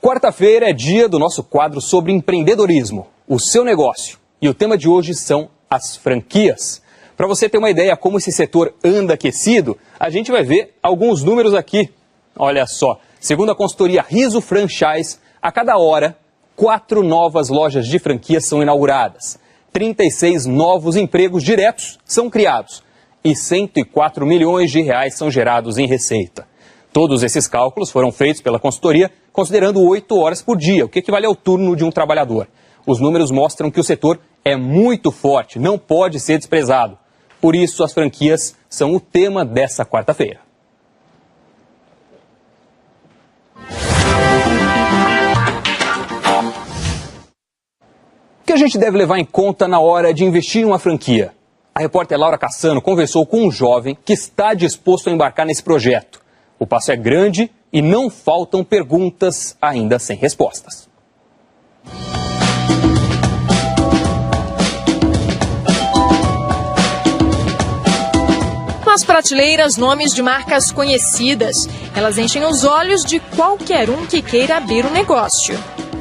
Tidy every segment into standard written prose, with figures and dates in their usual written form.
Quarta-feira é dia do nosso quadro sobre empreendedorismo, o seu negócio. E o tema de hoje são as franquias. Para você ter uma ideia como esse setor anda aquecido, a gente vai ver alguns números aqui. Olha só, segundo a consultoria Riso Franchise, a cada hora, 4 novas lojas de franquias são inauguradas, 36 novos empregos diretos são criados e 104 milhões de reais são gerados em receita. Todos esses cálculos foram feitos pela consultoria considerando 8 horas por dia, o que equivale ao turno de um trabalhador. Os números mostram que o setor é muito forte, não pode ser desprezado. Por isso, as franquias são o tema dessa quarta-feira. O que a gente deve levar em conta na hora de investir em uma franquia? A repórter Laura Cassano conversou com um jovem que está disposto a embarcar nesse projeto. O passo é grande e não faltam perguntas ainda sem respostas. Nas prateleiras, nomes de marcas conhecidas. Elas enchem os olhos de qualquer um que queira abrir um negócio.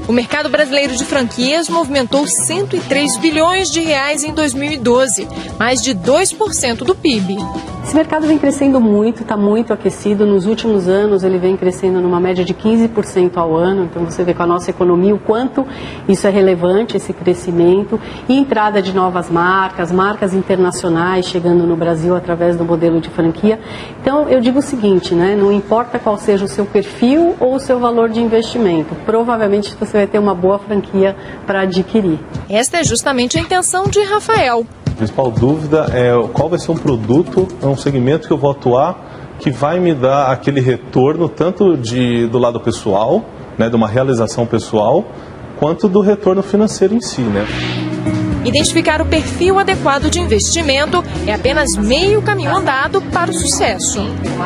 O mercado brasileiro de franquias movimentou 103 bilhões de reais em 2012, mais de 2% do PIB. Esse mercado vem crescendo muito, está muito aquecido. Nos últimos anos ele vem crescendo numa média de 15% ao ano. Então você vê com a nossa economia o quanto isso é relevante, esse crescimento. E entrada de novas marcas, marcas internacionais chegando no Brasil através do modelo de franquia. Então eu digo o seguinte, né? Não importa qual seja o seu perfil ou o seu valor de investimento. Provavelmente você vai ter uma boa franquia para adquirir. Esta é justamente a intenção de Rafael. A principal dúvida é qual vai ser um produto, um segmento que eu vou atuar que vai me dar aquele retorno tanto do lado pessoal, né, de uma realização pessoal, quanto do retorno financeiro em si, né? Identificar o perfil adequado de investimento é apenas meio caminho andado para o sucesso.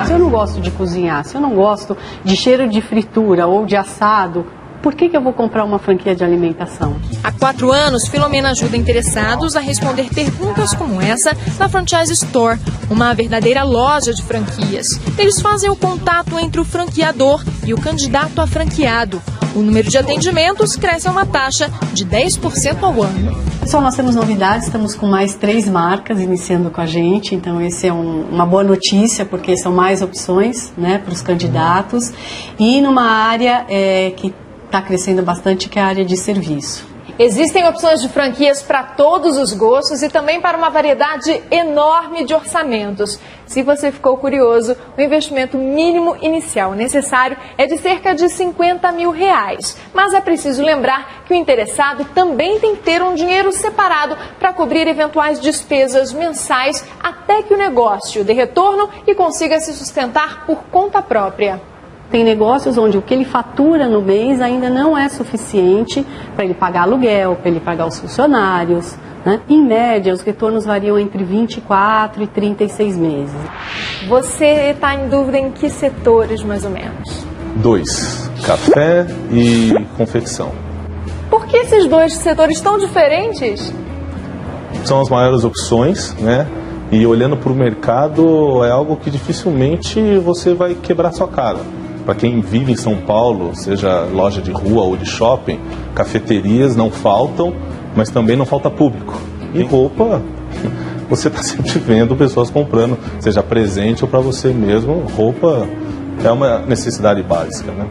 Se eu não gosto de cozinhar, se eu não gosto de cheiro de fritura ou de assado, por que eu vou comprar uma franquia de alimentação? Há 4 anos, Filomena ajuda interessados a responder perguntas como essa na Franchise Store, uma verdadeira loja de franquias. Eles fazem o contato entre o franqueador e o candidato a franqueado. O número de atendimentos cresce a uma taxa de 10% ao ano. Pessoal, nós temos novidades, estamos com mais 3 marcas iniciando com a gente, então esse é uma boa notícia, porque são mais opções, né, para os candidatos, e numa área que está crescendo bastante, que é a área de serviço. Existem opções de franquias para todos os gostos e também para uma variedade enorme de orçamentos. Se você ficou curioso, o investimento mínimo inicial necessário é de cerca de 50 mil reais. Mas é preciso lembrar que o interessado também tem que ter um dinheiro separado para cobrir eventuais despesas mensais até que o negócio dê retorno e consiga se sustentar por conta própria. Tem negócios onde o que ele fatura no mês ainda não é suficiente para ele pagar aluguel, para ele pagar os funcionários, né? Em média, os retornos variam entre 24 e 36 meses. Você está em dúvida em que setores, mais ou menos? 2, café e confecção. Por que esses 2 setores tão diferentes? São as maiores opções, né? E olhando para o mercado, é algo que dificilmente você vai quebrar sua cara. Para quem vive em São Paulo, seja loja de rua ou de shopping, cafeterias não faltam, mas também não falta público. E roupa, você está sempre vendo pessoas comprando, seja presente ou para você mesmo. Roupa é uma necessidade básica, né?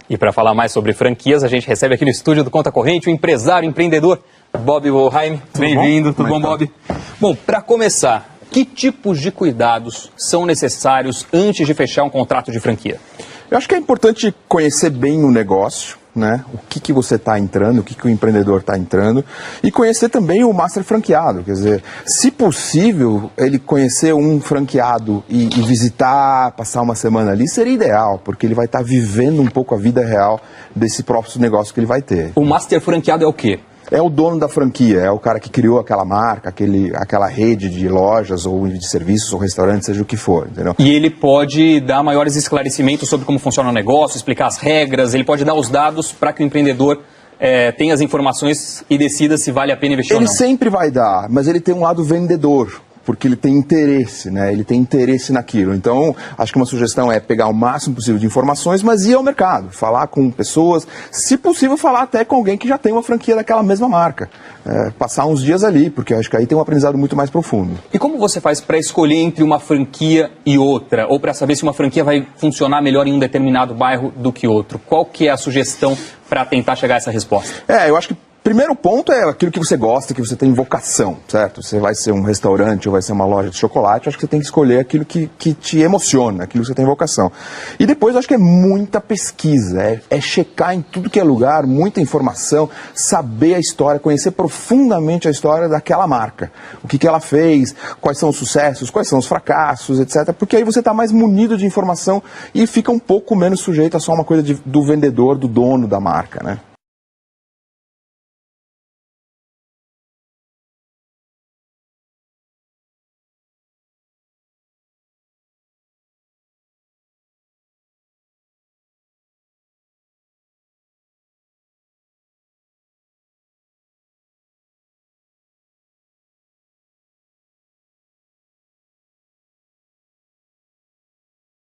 E para falar mais sobre franquias, a gente recebe aqui no estúdio do Conta Corrente o empresário, empreendedor, Bob Wollheim. Bem-vindo, tudo bom, Bob? Bom, para começar, que tipos de cuidados são necessários antes de fechar um contrato de franquia? Eu acho que é importante conhecer bem o negócio, né? O que você está entrando, o que o empreendedor está entrando, e conhecer também o master franqueado. Quer dizer, se possível, ele conhecer um franqueado e visitar, passar uma semana ali, seria ideal, porque ele vai estar vivendo um pouco a vida real desse próprio negócio que ele vai ter. O master franqueado é o quê? É o dono da franquia, é o cara que criou aquela marca, aquela rede de lojas ou de serviços ou restaurantes, seja o que for, entendeu? E ele pode dar maiores esclarecimentos sobre como funciona o negócio, explicar as regras, ele pode dar os dados para que o empreendedor tenha as informações e decida se vale a pena investir ou não. Ele sempre vai dar, mas ele tem um lado vendedor. porque ele tem interesse, né? Ele tem interesse naquilo. Então, acho que uma sugestão é pegar o máximo possível de informações, mas ir ao mercado, falar com pessoas, se possível falar até com alguém que já tem uma franquia daquela mesma marca. Passar uns dias ali, porque acho que aí tem um aprendizado muito mais profundo. E como você faz para escolher entre uma franquia e outra? Ou para saber se uma franquia vai funcionar melhor em um determinado bairro do que outro? Qual que é a sugestão para tentar chegar a essa resposta? Eu acho que primeiro ponto é aquilo que você gosta, que você tem vocação, certo? Você vai ser um restaurante ou vai ser uma loja de chocolate, acho que você tem que escolher aquilo que te emociona, aquilo que você tem vocação. E depois acho que é muita pesquisa, é checar em tudo que é lugar, muita informação, saber a história, conhecer profundamente a história daquela marca. O que ela fez, quais são os sucessos, quais são os fracassos, etc. Porque aí você está mais munido de informação e fica um pouco menos sujeito a só uma coisa do vendedor, do dono da marca, né?